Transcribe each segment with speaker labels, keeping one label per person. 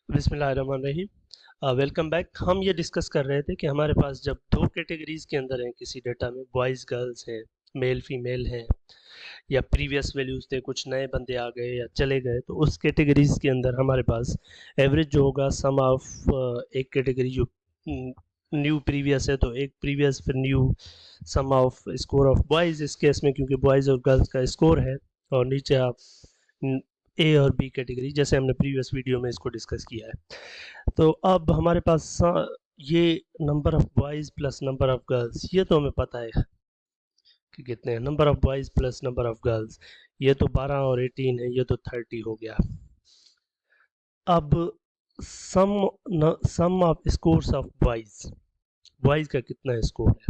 Speaker 1: बिस्मिल्लाहिर्रहमानिर्रहीम। Welcome back. हम ये डिस्कस कर रहे थे कि हमारे पास जब दो कैटेगरीज के अंदर हैं किसी डेटा में, बॉयज़ गर्ल्स हैं, मेल फीमेल हैं, या प्रीवियस वैल्यूज़ थे, कुछ नए बंदे आ गए या चले गए, तो उस कैटेगरीज के अंदर हमारे पास एवरेज जो होगा सम ऑफ एक कैटेगरी जो न्यू प्रीवियस है तो एक प्रीवियस फिर new, sum of score of boys इस केस में क्योंकि बॉयज़ और गर्ल्स का स्कोर है, और नीचे आप ए और बी कैटेगरी जैसे हमने प्रीवियस वीडियो में इसको डिस्कस किया है। तो अब हमारे पास ये number of boys plus number of girls, ये तो हमें पता है कि कितने हैं। Number of boys plus number of girls, ये तो 12 और 18 है, ये तो 30 हो गया। अब sum of scores of boys, boys का कितना स्कोर है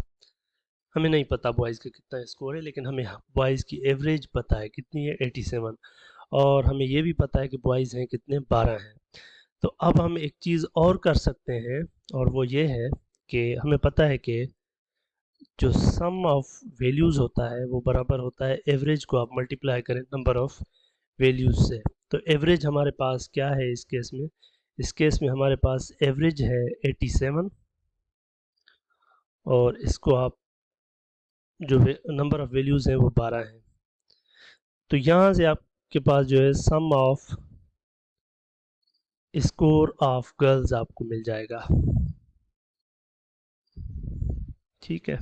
Speaker 1: हमें नहीं पता, बॉयज़ का कितना स्कोर है, लेकिन हमें बॉयज़ की एवरेज पता है कितनी है, 87। और हमें ये भी पता है कि बॉयज़ हैं कितने, 12 हैं। तो अब हम एक चीज़ और कर सकते हैं, और वो ये है कि हमें पता है कि जो सम ऑफ वैल्यूज़ होता है वो बराबर होता है एवरेज को आप मल्टीप्लाई करें नंबर ऑफ वैल्यूज़ से। तो एवरेज हमारे पास क्या है इस केस में, इस केस में हमारे पास एवरेज है 87, और इसको आप जो नंबर ऑफ वैल्यूज़ हैं वो 12 हैं। तो यहाँ से आपके पास जो है सम ऑफ स्कोर ऑफ गर्ल्स आपको मिल जाएगा। ठीक है,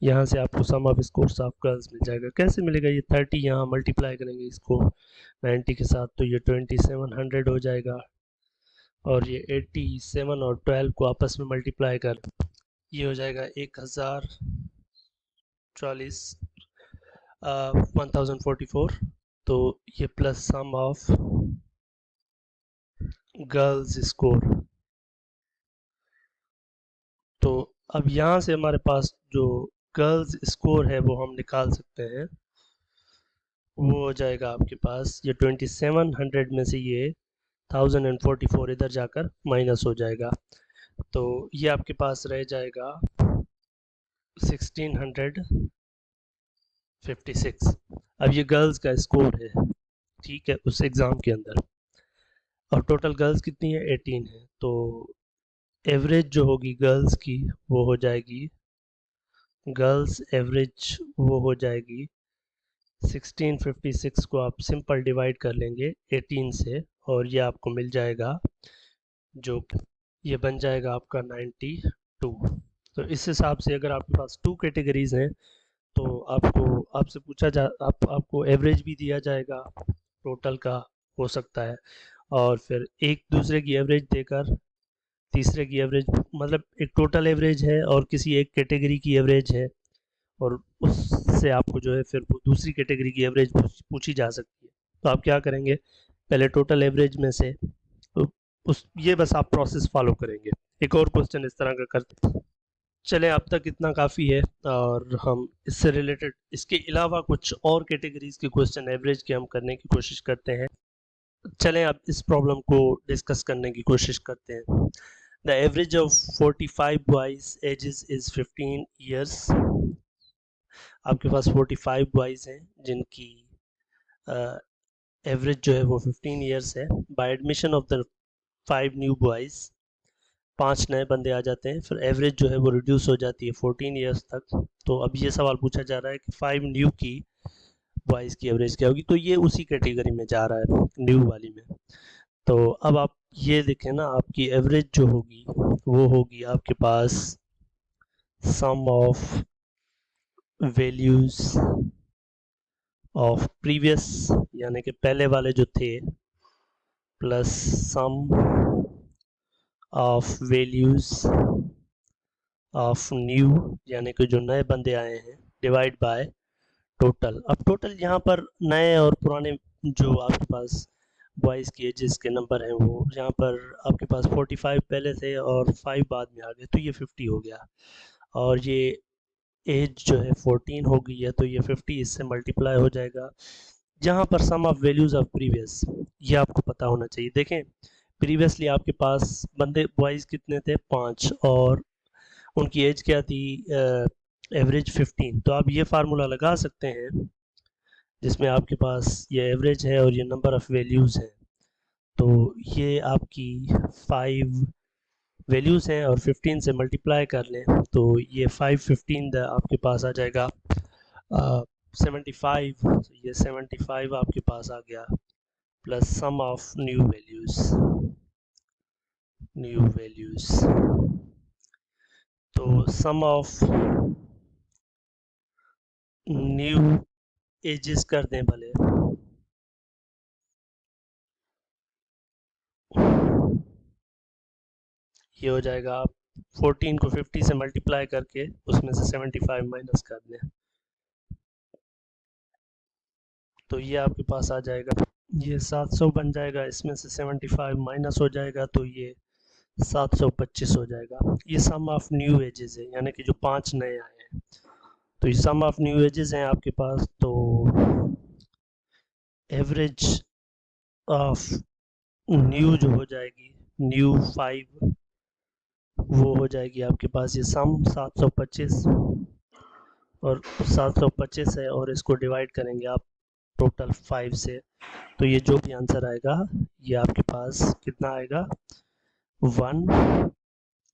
Speaker 1: यहाँ से आपको सम ऑफ स्कोर्स ऑफ गर्ल्स मिल जाएगा। कैसे मिलेगा, ये 30 यहाँ मल्टीप्लाई करेंगे इसको 90 के साथ तो ये 2700 हो जाएगा, और ये 87 और 12 को आपस में मल्टीप्लाई कर ये हो जाएगा 1044, 1044। तो ये plus sum of girls score. तो अब यहाँ से हमारे पास जो गर्ल्स स्कोर है वो हम निकाल सकते हैं। वो हो जाएगा आपके पास, ये 2700 में से ये 1044 इधर जाकर माइनस हो जाएगा, तो ये आपके पास रह जाएगा 1656। अब ये गर्ल्स का स्कोर है, ठीक है, उस एग्ज़ाम के अंदर, और टोटल गर्ल्स कितनी है, 18 है। तो एवरेज जो होगी गर्ल्स की वो हो जाएगी, गर्ल्स एवरेज वो हो जाएगी 1656 को आप सिंपल डिवाइड कर लेंगे 18 से, और ये आपको मिल जाएगा, जो ये बन जाएगा आपका 92। तो इस हिसाब से अगर आपके पास टू कैटेगरीज हैं तो आपको आपसे पूछा जा आपको एवरेज भी दिया जाएगा टोटल का, हो सकता है, और फिर एक दूसरे की एवरेज देकर तीसरे की एवरेज, मतलब एक टोटल एवरेज है और किसी एक कैटेगरी की एवरेज है, और उससे आपको जो है फिर दूसरी कैटेगरी की एवरेज पूछी जा सकती है। तो आप क्या करेंगे, पहले टोटल एवरेज में से, तो उस ये बस आप प्रोसेस फॉलो करेंगे। एक और क्वेश्चन इस तरह का करते हैं। चलें, अब तक इतना काफ़ी है, और हम इससे रिलेटेड इसके अलावा कुछ और कैटेगरीज के क्वेश्चन एवरेज के हम करने की कोशिश करते हैं। चलें अब इस प्रॉब्लम को डिस्कस करने की कोशिश करते हैं। The average of 45 boys ages is 15 years. आपके पास 45 बॉयज हैं जिनकी एवरेज जो है वो 15 ईयर्स है। By admission of the 5 new boys, 5 नए बंदे आ जाते हैं, फिर एवरेज जो है वो रिड्यूस हो जाती है 14 ईयर्स तक। तो अब ये सवाल पूछा जा रहा है कि 5 न्यू की बॉयज़ की एवरेज क्या होगी, तो ये उसी कैटेगरी में जा रहा है, न्यू वाली में। तो अब आप ये देखें ना, आपकी एवरेज जो होगी वो होगी आपके पास sum of values of previous, यानी कि पहले वाले जो थे, plus sum of values of new, यानी कि जो नए बंदे आए हैं, डिवाइड बाय टोटल। अब टोटल यहाँ पर नए और पुराने जो आपके पास बॉयज़ की एजेस के नंबर हैं, वो यहाँ पर आपके पास 45 पहले थे और 5 बाद में आ गए, तो ये 50 हो गया, और ये एज जो है 14 हो गई है, तो ये 50 इससे मल्टीप्लाई हो जाएगा। जहाँ पर सम ऑफ वैल्यूज़ ऑफ प्रीवियस, ये आपको पता होना चाहिए। देखें, प्रीवियसली आपके पास बंदे बॉयज़ कितने थे, 5, और उनकी एज क्या थी, एवरेज 15। तो आप ये फार्मूला लगा सकते हैं जिसमें आपके पास ये एवरेज है और ये नंबर ऑफ़ वैल्यूज़ हैं। तो ये आपकी 5 वैल्यूज़ हैं और 15 से मल्टीप्लाई कर लें तो ये 5 15 आपके पास आ जाएगा 75। ये 75 आपके पास आ गया plus sum of new values. तो सम ऑफ न्यू एजेस कर दें भले, ये हो जाएगा आप 14 को 50 से मल्टीप्लाई करके उसमें से 75 माइनस कर दें तो ये आपके पास आ जाएगा, ये 700 बन जाएगा, इसमें से 75 माइनस हो जाएगा तो ये 725 हो जाएगा। ये सम ऑफ न्यू एजेस है, यानी कि जो 5 नए आए हैं। तो ये सम ऑफ न्यू एजेस हैं आपके पास, तो एवरेज ऑफ न्यू जो हो जाएगी न्यू 5 वो हो जाएगी आपके पास ये सम 725 और 725 है और इसको डिवाइड करेंगे आप टोटल 5 से, तो ये जो भी आंसर आएगा ये आपके पास कितना आएगा 1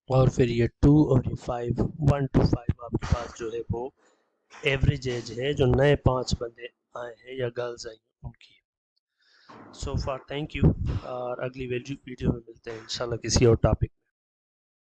Speaker 1: और फिर ये 2 और ये 5, 1 to 5 आपके पास जो है वो एवरेज एज है जो नए 5 बंदे आए हैं या गर्ल्स आई हैं उनकी। सो फॉर थैंक यू और अगली वीडियो में मिलते हैं इंशाल्लाह किसी और टॉपिक